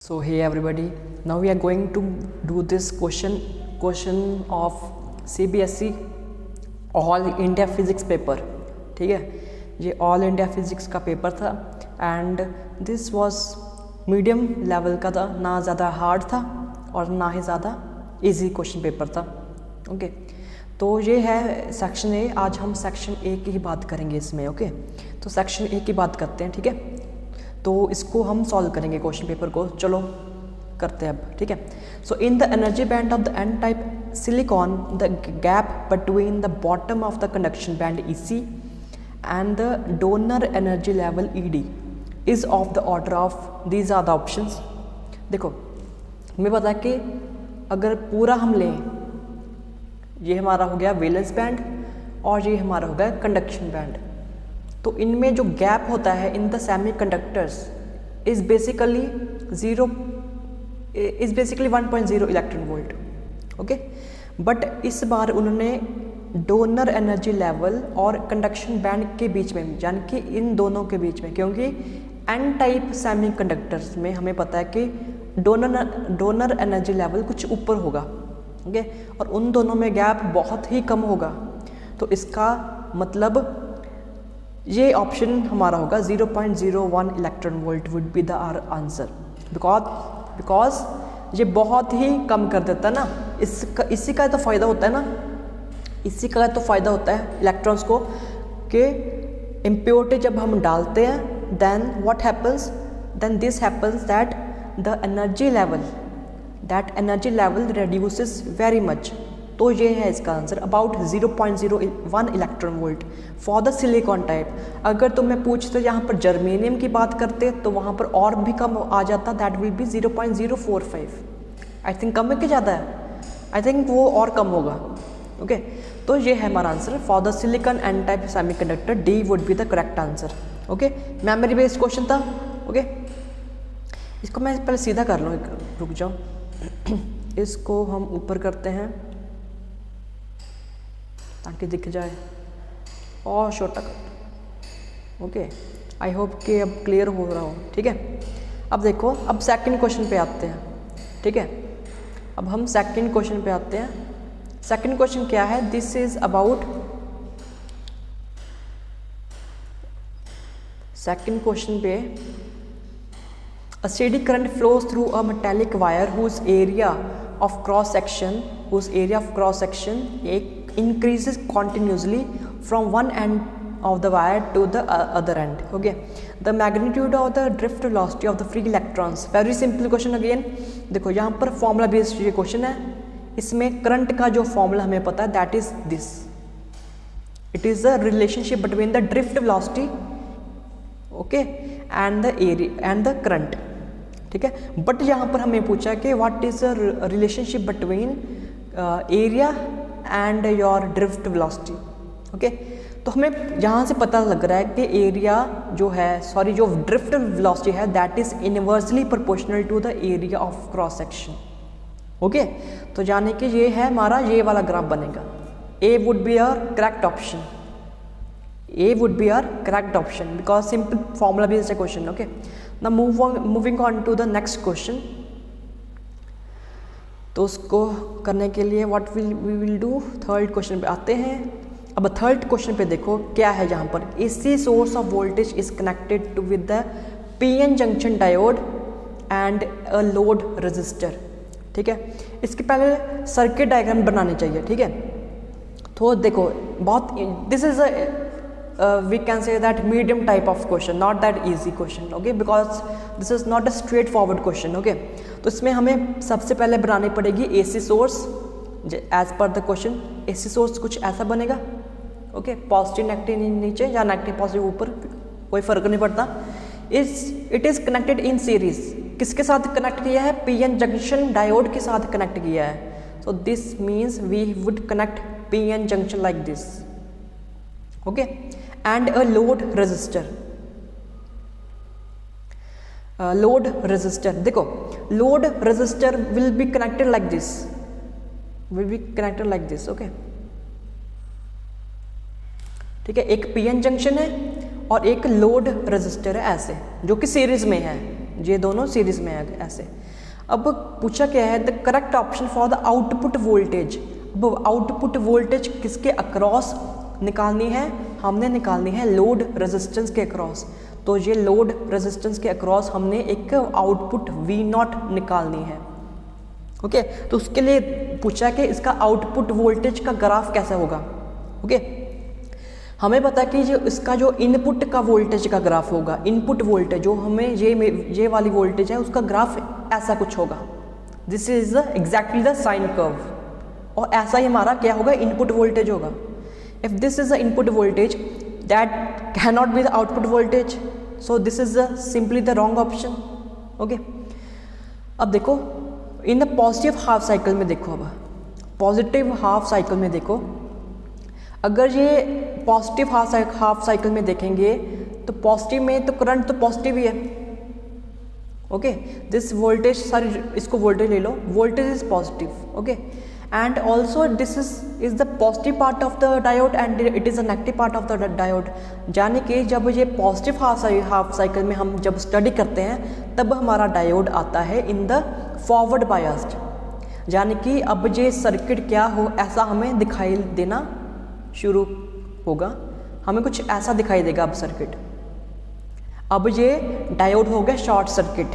So hey everybody, now we are going to do this question of CBSE all India physics paper. ठीक है, ये all India physics का paper था and this was medium level का था, ना ज़्यादा हार्ड था और ना ही ज़्यादा इजी क्वेश्चन पेपर था। ओके, तो ये है सेक्शन ए। आज हम सेक्शन ए की ही बात करेंगे इसमें। ओके, तो सेक्शन ए की बात करते हैं। ठीक है, तो इसको हम सॉल्व करेंगे क्वेश्चन पेपर को। चलो करते हैं अब। ठीक है, so in the energy band of the n type silicon the gap between the bottom of the conduction band EC and the donor energy level ED is of the order of these are the options. देखो, हमें पता है कि अगर पूरा हम लें, ये हमारा हो गया वैलेंस बैंड और ये हमारा हो गया कंडक्शन बैंड, तो इनमें जो गैप होता है in the semi conductors is basically 1.0 electron volt. Okay, but इस बार उन्होंने डोनर एनर्जी लेवल और कंडक्शन बैंड के बीच में, यानी कि इन दोनों के बीच में, क्योंकि एन टाइप सेमी कंडक्टर्स में हमें पता है कि डोनर एनर्जी लेवल कुछ ऊपर होगा। ओके, और उन दोनों में गैप बहुत ही कम होगा। तो इसका मतलब ये ऑप्शन हमारा होगा 0.01 electron volt would be the are answer, because ये बहुत ही कम कर देता है ना। इसी का तो फ़ायदा होता है ना, इसी का तो फ़ायदा होता है इलेक्ट्रॉन्स को कि इम्प्योरिटी जब हम डालते हैं then what happens, then this happens that the energy level reduces very much. तो ये है इसका answer, about 0.01 electron volt for the silicon type. अगर तुम्हें पूछते यहाँ पर जर्मेनियम की बात करते तो वहाँ पर और भी कम आ जाता, that will be 0.045। I think कम है कि ज़्यादा है? आई थिंक वो और कम होगा। ओके, तो ये है हमारा answer for the silicon n type semiconductor, D would be the correct answer. Okay, memory based question था। ओके, इसको मैं पहले सीधा कर लूँ, रुक जाओ, इसको हम ऊपर करते हैं ताकि दिख जाए और छोटा कर। ओके, आई होप कि अब क्लियर हो रहा हो। ठीक है, अब देखो, अब सेकंड क्वेश्चन पे आते हैं। ठीक है, अब हम सेकंड क्वेश्चन पे आते हैं। सेकंड क्वेश्चन क्या है? This is about, second question पे a steady current flows through a metallic wire whose area of cross section increases continuously from one end of the wire to the other end. Okay, the magnitude of the drift velocity of the free electrons, very simple question again। देखो, यहाँ पर formula based ये question है। इसमें current का जो formula हमें पता है that is this, it is the relationship between the drift velocity, okay, and the area and the current. ठीक है, बट यहाँ पर हमें पूछा कि what is the relationship between area and your drift velocity. Okay, तो हमें यहाँ से पता लग रहा है कि एरिया जो है, सॉरी, जो ड्रिफ्ट वेलोसिटी है that is inversely proportional to the area of cross section. Okay, तो यानी कि ये है हमारा, ये वाला ग्राफ बनेगा। A would be our correct option, A would be our correct option because simple formula based question. Okay, now moving on to the next question। तो उसको करने के लिए what we will do, third question पे आते हैं। अब third question पे देखो क्या है। जहाँ पर AC source of voltage is connected to with the PN junction diode and a load resistor। ठीक है, इसके पहले सर्किट डायग्राम बनानी चाहिए। ठीक है, तो देखो, बहुत this is we can say that medium type of question, not that easy question, okay, because this is not a straightforward question। okay, तो इसमें हमें सबसे पहले बनानी पड़ेगी AC source as per the question। AC source कुछ ऐसा बनेगा। okay, पॉजिटिव नेगेटिव नीचे या नेगेटिव पॉजिटिव ऊपर, कोई फर्क नहीं पड़ता। It is connected in series. किसके साथ कनेक्ट किया है? PN जंक्शन डायोड के साथ कनेक्ट किया है। So this means we would connect PN junction like this. Okay, and a load resistor. Load resistor, देखो, load resistor will be connected like this, okay. ठीक है, एक PN जंक्शन है और एक लोड रेजिस्टर है ऐसे, जो कि सीरीज में है। ये दोनों सीरीज में है ऐसे। अब पूछा क्या है, the correct option for the output voltage. अब आउटपुट वोल्टेज किसके अक्रॉस निकालनी है, हमने निकालनी है लोड रेजिस्टेंस के अक्रॉस। तो ये लोड रेजिस्टेंस के अक्रॉस हमने एक आउटपुट V0 निकालनी है। ओके, तो उसके लिए पूछा कि इसका आउटपुट वोल्टेज का ग्राफ कैसा होगा। ओके, हमें पता है कि इसका जो इनपुट का वोल्टेज का ग्राफ होगा, इनपुट वोल्टेज जो हमें ये वाली वोल्टेज है उसका ग्राफ ऐसा कुछ होगा। This is exactly the sine curve, और ऐसा ही हमारा क्या होगा, इनपुट वोल्टेज होगा। If this is the input voltage that can not be the output voltage, so this is simply the wrong option. Okay, अब देखो in the positive half cycle में देखो, अब पॉजिटिव हाफ साइकिल में देखो, अगर ये पॉजिटिव हाफ साइकिल में देखेंगे तो पॉजिटिव में तो करंट तो पॉजिटिव ही है। ओके, दिस वोल्टेज, सॉरी इसको वोल्टेज ले लो, voltage is positive. Okay, and also this is the positive part of the diode and it is the negative part of the diode. यानी कि जब ये पॉजिटिव हाफ साइकिल में हम जब स्टडी करते हैं तब हमारा डायोड आता है इन द फॉरवर्ड बायस्ड। यानी कि अब ये सर्किट क्या हो ऐसा हमें दिखाई देना शुरू होगा, हमें कुछ ऐसा दिखाई देगा अब सर्किट। अब ये डायोड हो गया शॉर्ट सर्किट,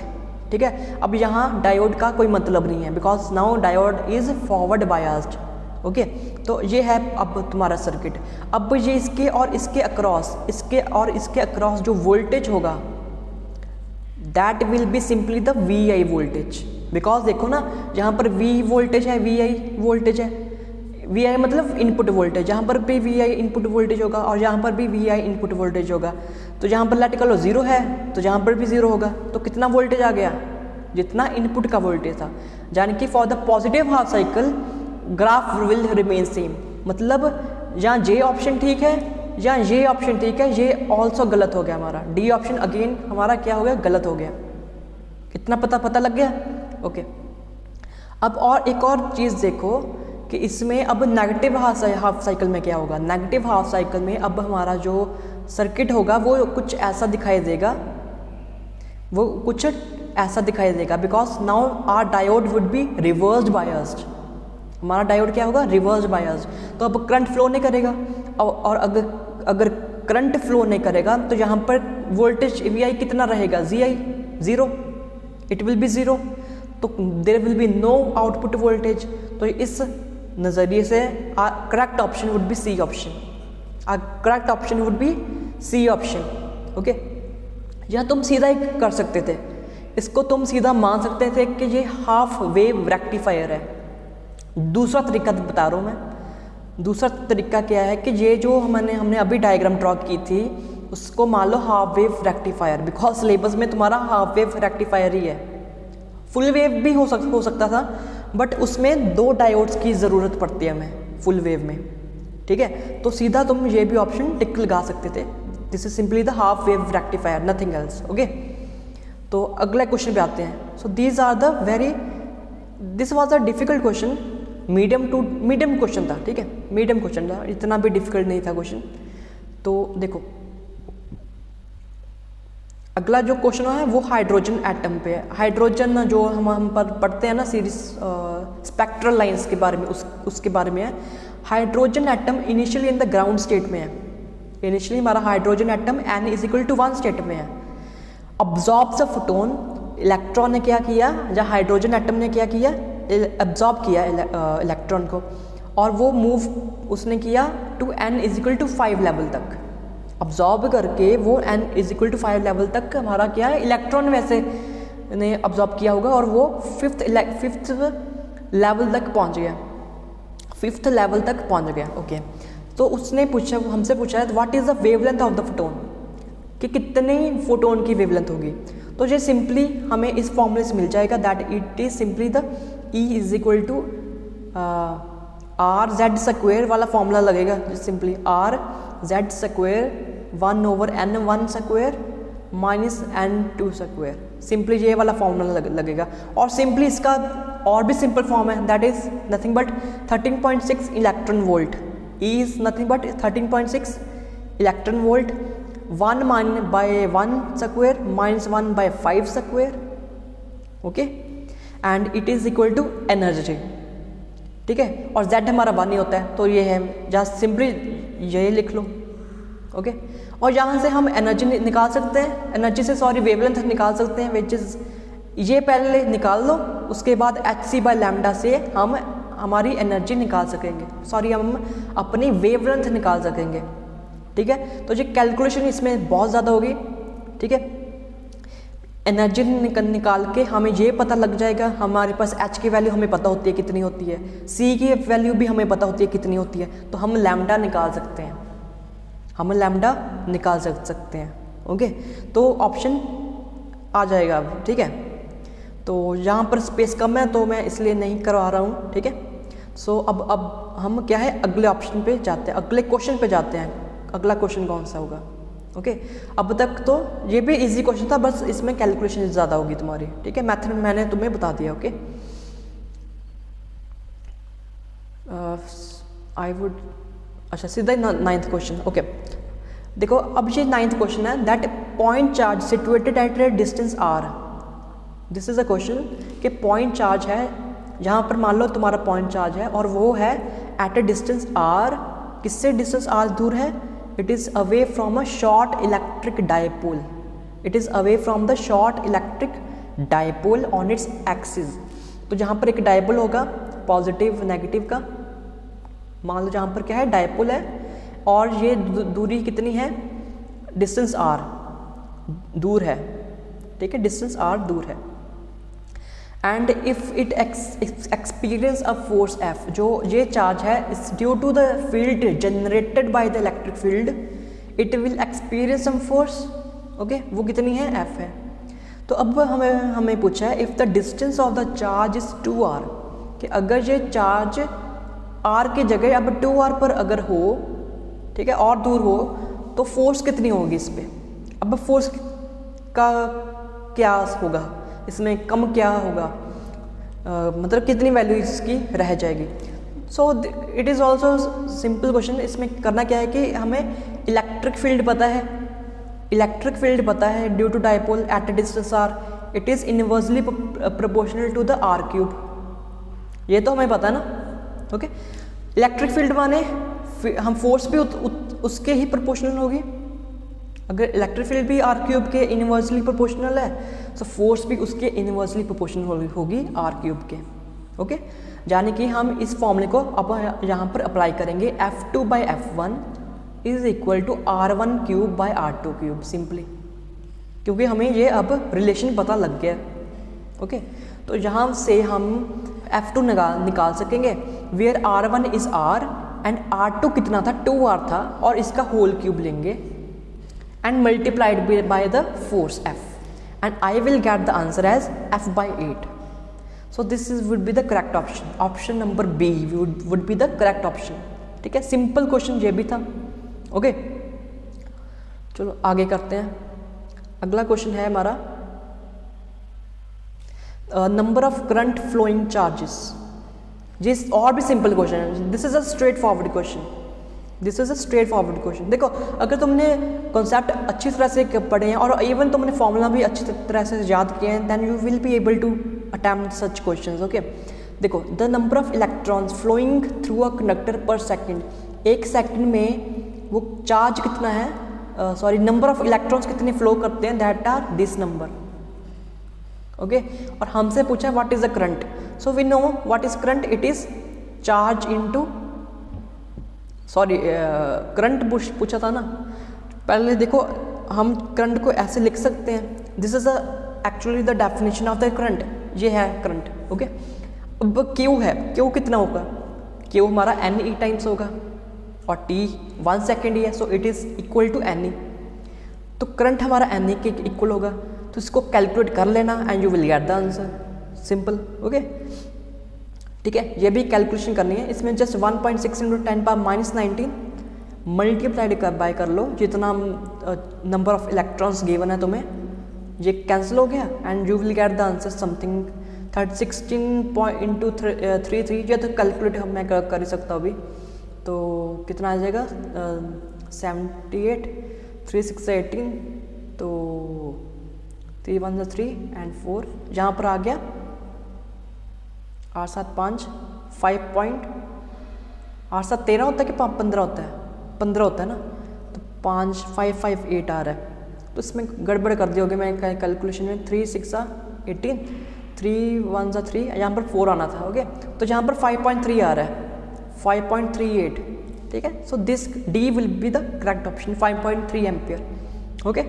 ठीक है। अब यहाँ डायोड का कोई मतलब नहीं है, because now diode is forward biased. Okay, तो ये है अब तुम्हारा सर्किट। अब ये इसके और इसके अक्रॉस जो वोल्टेज होगा that will be simply the VI voltage. Because देखो ना, यहाँ पर V वोल्टेज है, VI वोल्टेज है। VI मतलब इनपुट वोल्टेज, यहाँ पर भी VI इनपुट वोल्टेज होगा और यहाँ पर भी VI इनपुट वोल्टेज होगा। तो यहाँ पर लेट कर लो 0 है तो यहाँ पर भी 0 होगा, तो कितना वोल्टेज आ गया, जितना इनपुट का वोल्टेज था। यानी कि for the positive half cycle graph will remain same. मतलब यहाँ J ऑप्शन ठीक है, यहाँ ये ऑप्शन ठीक है, ये ऑल्सो गलत हो गया हमारा। D ऑप्शन अगेन हमारा क्या हो गया, गलत हो गया। कितना पता लग गया। ओके, अब और एक और चीज़ देखो कि इसमें अब नेगेटिव हाफ साइकिल में क्या होगा। नेगेटिव हाफ साइकिल में अब हमारा जो सर्किट होगा वो कुछ ऐसा दिखाई देगा, because now our diode would be reversed biased. हमारा डायोड क्या होगा, रिवर्स बायस्ड। तो अब करंट फ्लो नहीं करेगा, और अगर करंट फ्लो नहीं करेगा तो यहाँ पर वोल्टेज VI कितना रहेगा, ZI 0, इट विल बी 0। तो there will be no output voltage. तो इस नज़रिए से correct option would be C option. Correct option would be C option. Okay, यह तुम सीधा ही कर सकते थे, इसको तुम सीधा मान सकते थे कि ये हाफ वेव रेक्टिफायर है। दूसरा तरीका बता रहा हूँ मैं। दूसरा तरीका क्या है कि ये जो हमने अभी डायग्राम ड्रॉ की थी उसको मान लो half wave rectifier, because syllabus में तुम्हारा हाफ वेव रेक्टिफायर ही है। फुल वेव भी हो सकता था, बट उसमें 2 डायोड्स की ज़रूरत पड़ती है हमें फुल वेव में, ठीक है। तो सीधा तुम ये भी ऑप्शन टिक लगा सकते थे। This is simply the half wave rectifier, nothing else. Okay, तो अगले क्वेश्चन पे आते हैं। So this was a difficult question, medium question था, ठीक है, मीडियम क्वेश्चन था, इतना भी डिफिकल्ट नहीं था क्वेश्चन। तो देखो अगला जो क्वेश्चन है वो हाइड्रोजन एटम पे है। हाइड्रोजन जो हम पढ़ते हैं ना सीरीज स्पेक्ट्रल लाइंस के बारे में, उसके बारे में है। Hydrogen atom initially in the ground state में है। इनिशियली हमारा हाइड्रोजन एटम n=1 स्टेट में है। अब्जॉर्ब द फोटोन, इलेक्ट्रॉन ने क्या किया, या हाइड्रोजन एटम ने क्या किया, एब्जॉर्ब किया इलेक्ट्रॉन को, और वो मूव उसने किया टू n=5 लेवल तक। अब्जॉर्ब करके वो n=5 लेवल तक हमारा क्या है, इलेक्ट्रॉन वैसे ने अब्जॉर्ब किया होगा, और वो फिफ्थ लेवल तक पहुंच गया, 5th लेवल तक पहुंच गया। ओके, तो उसने हमसे पूछा है what is the wavelength of the photon, कि कितने फोटोन की वेवलेंथ होगी। तो ये सिंपली हमें इस फॉर्मूले से मिल जाएगा, that it is simply the E R/Z² वाला फॉर्मूला लगेगा। Simply R/Z² 1/n1² minus n2², simply ये वाला फॉर्मूला लगेगा। और सिंपली इसका और भी सिंपल फॉर्म है, that is nothing but 13.6 electron volt. E is nothing but 13.6 electron volt, 1 by 1 square minus 1 by 5 square, okay, and it is equal to energy, ठीक है, और z हमारा 1 ही होता है, तो ये है, जस्ट सिंपली ये लिख लो, ओके। और यहाँ से हम एनर्जी निकाल सकते हैं, एनर्जी से सॉरी वेवलेंथ निकाल सकते हैं, विच इज़ ये पहले निकाल लो, उसके बाद hc/λ से हम हमारी एनर्जी निकाल सकेंगे, सॉरी हम अपनी वेवलेंथ निकाल सकेंगे, ठीक है। तो ये कैलकुलेशन इसमें बहुत ज़्यादा होगी, ठीक है। एनर्जी निकाल के हमें ये पता लग जाएगा, हमारे पास h की वैल्यू हमें पता होती है कितनी होती है, c की वैल्यू भी हमें पता होती है कितनी होती है, तो हम लैम्डा निकाल सकते हैं, हम लैम्डा निकाल सकते हैं, ओके। तो ऑप्शन आ जाएगा अब, ठीक है। तो यहाँ पर स्पेस कम है तो मैं इसलिए नहीं करवा रहा हूँ, ठीक है। सो अब हम क्या है अगले ऑप्शन पे जाते हैं, अगले क्वेश्चन पे जाते हैं। अगला क्वेश्चन कौन सा होगा, ओके। अब तक तो ये भी इजी क्वेश्चन था, बस इसमें कैलकुलेशन ज़्यादा होगी तुम्हारी, ठीक है। मैथड मैंने तुम्हें बता दिया, ओके। आई वुड अच्छा सीधा 9th क्वेश्चन, ओके। देखो अब ये 9th क्वेश्चन है, that point charge situated at A distance r, this is a question कि पॉइंट चार्ज है, यहाँ पर मान लो तुम्हारा पॉइंट चार्ज है और वो है एट ए डिस्टेंस r, किससे डिस्टेंस r दूर है, it is away from a short electric dipole, it is away from the short electric dipole on its axis. तो जहाँ पर एक डायपोल होगा पॉजिटिव नेगेटिव का, मान लो जहाँ पर क्या है डायपोल है और ये दूरी कितनी है, डिस्टेंस r दूर है, ठीक है, डिस्टेंस r दूर है। And if it experience a force f, जो ये चार्ज है is due to the field generated by the electric field, it will experience some force, okay, वो कितनी है f है। तो अब हमें पूछा है if the distance of the charge is 2r, कि अगर ये चार्ज r की जगह अब 2r पर अगर हो, ठीक है, और दूर हो, तो फोर्स कितनी होगी इस पर। अब फोर्स का क्या होगा इसमें, कम क्या होगा, मतलब कितनी वैल्यू इसकी रह जाएगी। सो it is also simple question. इसमें करना क्या है कि हमें इलेक्ट्रिक फील्ड पता है, इलेक्ट्रिक फील्ड पता है due to dipole at a distance r, it is inversely proportional to the r cube, ये तो हमें पता है ना, ओके। इलेक्ट्रिक फील्ड माने हम फोर्स भी उसके ही प्रोपोर्शनल होगी, अगर इलेक्ट्रिक फील्ड भी r क्यूब के इनवर्सली प्रोपोर्शनल है तो फोर्स भी उसके इनवर्सली प्रोपोर्शनल होगी r क्यूब के, ओके। यानी कि हम इस फॉर्मूले को अब यहाँ पर अप्लाई करेंगे, F2/F1 is equal to R1 cube by R2 cube, simply, क्योंकि हमें ये अब रिलेशन पता लग गया, ओके। तो यहाँ से हम F2 निकाल सकेंगे, where R1 is R and R2 कितना था 2R था, और इसका होल क्यूब लेंगे and multiplied by the force F, and I will get the answer as F/8. So this would be the correct option. Option number B would be the correct option. ठीक है, simple question ये भी था, okay. चलो आगे करते हैं। अगला क्वेश्चन है हमारा number of current flowing charges. जिस और भी सिंपल क्वेश्चन है, this is a straightforward question, this is a straightforward question. देखो अगर तुमने कॉन्सेप्ट अच्छी तरह से पढ़े हैं और इवन तुमने फॉर्मूला भी अच्छी तरह से याद किए हैं, then you will be able to attempt such questions, okay. देखो the number of electrons flowing through a conductor per second, एक सेकंड में वो चार्ज कितना है, सॉरी नंबर ऑफ इलेक्ट्रॉन्स कितने फ्लो करते हैं, that are this number, okay. और हमसे पूछा what is the current, so we know what is current, it is charge into, sorry current पूछा था ना पहले। देखो हम करंट को ऐसे लिख सकते हैं, this is actually the definition of the current, ये है करंट, ओके। अब क्यू है, क्यू कितना होगा, क्यू हमारा एन ई टाइम्स होगा और टी 1 सेकेंड ही है, so it is equal to n e. तो करंट हमारा एन ई के इक्वल होगा, तो इसको कैलकुलेट कर लेना and you will get the answer, simple, okay. ठीक है, ये भी कैलकुलेशन करनी है। इसमें जस्ट 1.6 × 10⁻19 मल्टीप्लाइड बाय कर लो, जितना नंबर ऑफ इलेक्ट्रॉन्स गिवन है तुम्हें, ये कैंसिल हो गया and you will get the answer something 16.33। ये तो कैलकुलेट मैं कर ही सकता हूँ अभी, तो कितना आ जाएगा 78 3 6 18, तो 3 1 3 एंड 4, यहाँ पर आ गया 8 7 5 5 पॉइंट 8 7 13 होता है कि 15 होता है, 15 होता है ना, तो 5 5 5 8 आ रहा है। तो इसमें गड़बड़ कर दी होगी मैं कैलकुलेशन में। 3 6 18, 3 1 3, यहाँ पर 4 आना था। ओके, तो यहाँ पर 5.3 आ रहा है, 5.38, ठीक है। So this D will be the correct option, 5.3 ampere. Okay,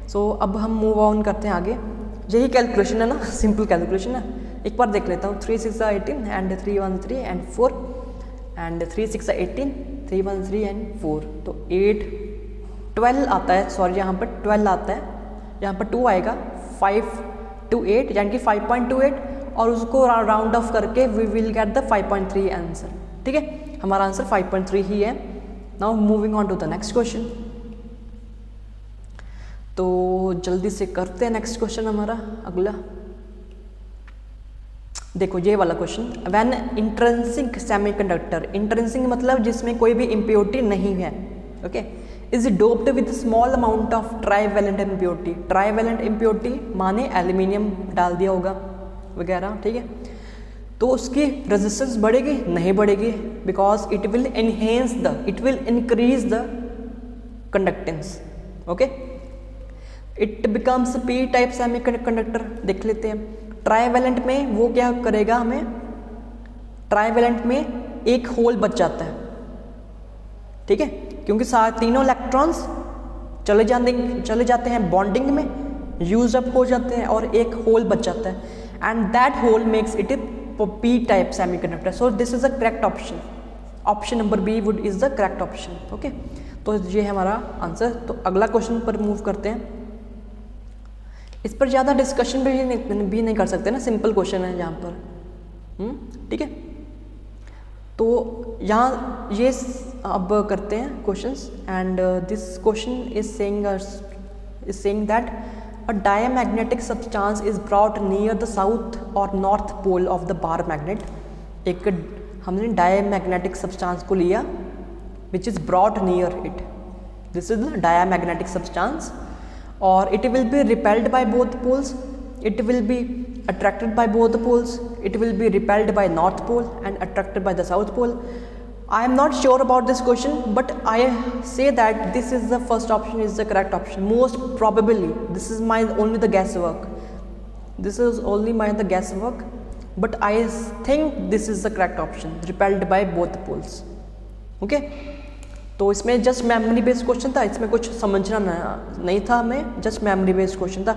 so अब हम मूव ऑन करते हैं आगे। यही कैलकुलेशन है ना, सिंपल कैलकुलेशन है। एक बार देख लेता हूँ। 3 6 18 एंड 3 1 3 एंड 4 एंड 3 6 18, 3 1 3 एंड 4, तो 8 12 आता है, सॉरी यहाँ पर 12 आता है, यहाँ पर 2 आएगा, 5 to 8 यानी कि 5.28, और उसको राउंड ऑफ करके we will get the 5.3 answer. ठीक है, हमारा आंसर 5.3 ही है। Now moving on to the next question. तो जल्दी से करते हैं नेक्स्ट क्वेश्चन हमारा अगला। देखो ये वाला question, when intrinsic semiconductor, intrinsic मतलब जिसमें कोई भी इम्प्योरिटी नहीं है, okay, is doped with small amount of trivalent impurity. Trivalent impurity माने एल्यूमिनियम डाल दिया होगा वगैरह, ठीक है, तो उसकी रेजिस्टेंस बढ़ेगी? नहीं बढ़ेगी, because it will enhance the, it will increase the conductance. Okay, it becomes P type semiconductor. देख लेते हैं, ट्राईवैलेंट में वो क्या करेगा, हमें ट्राईवैलेंट में एक होल बच जाता है, ठीक है, क्योंकि तीनों इलेक्ट्रॉन्स चले जाते हैं बॉन्डिंग में, यूज अप हो जाते हैं, और एक होल बच जाता है, and that hole makes it p type semiconductor. So this is the correct option, option number b would is the correct option. Okay, तो ये है हमारा आंसर। तो अगला क्वेश्चन पर मूव करते हैं। इस पर ज़्यादा डिस्कशन भी नहीं कर सकते ना, सिंपल क्वेश्चन है यहाँ पर, ठीक है। तो यहाँ ये अब करते हैं questions, and this question is saying that a diamagnetic substance is brought near the south और north pole of the bar magnet. एक हमने डायमैग्नेटिक सब्सटेंस को लिया which is brought near it, this is the diamagnetic substance, or it will be repelled by both poles, it will be attracted by both poles, it will be repelled by north pole and attracted by the south pole. I am not sure about this question, but I say that this is the first option is the correct option, most probably. This is my only the guesswork, this is only my the guesswork, but I think this is the correct option, repelled by both poles. Okay, तो इसमें just memory based question था, इसमें कुछ समझना नहीं था हमें, just memory based question था।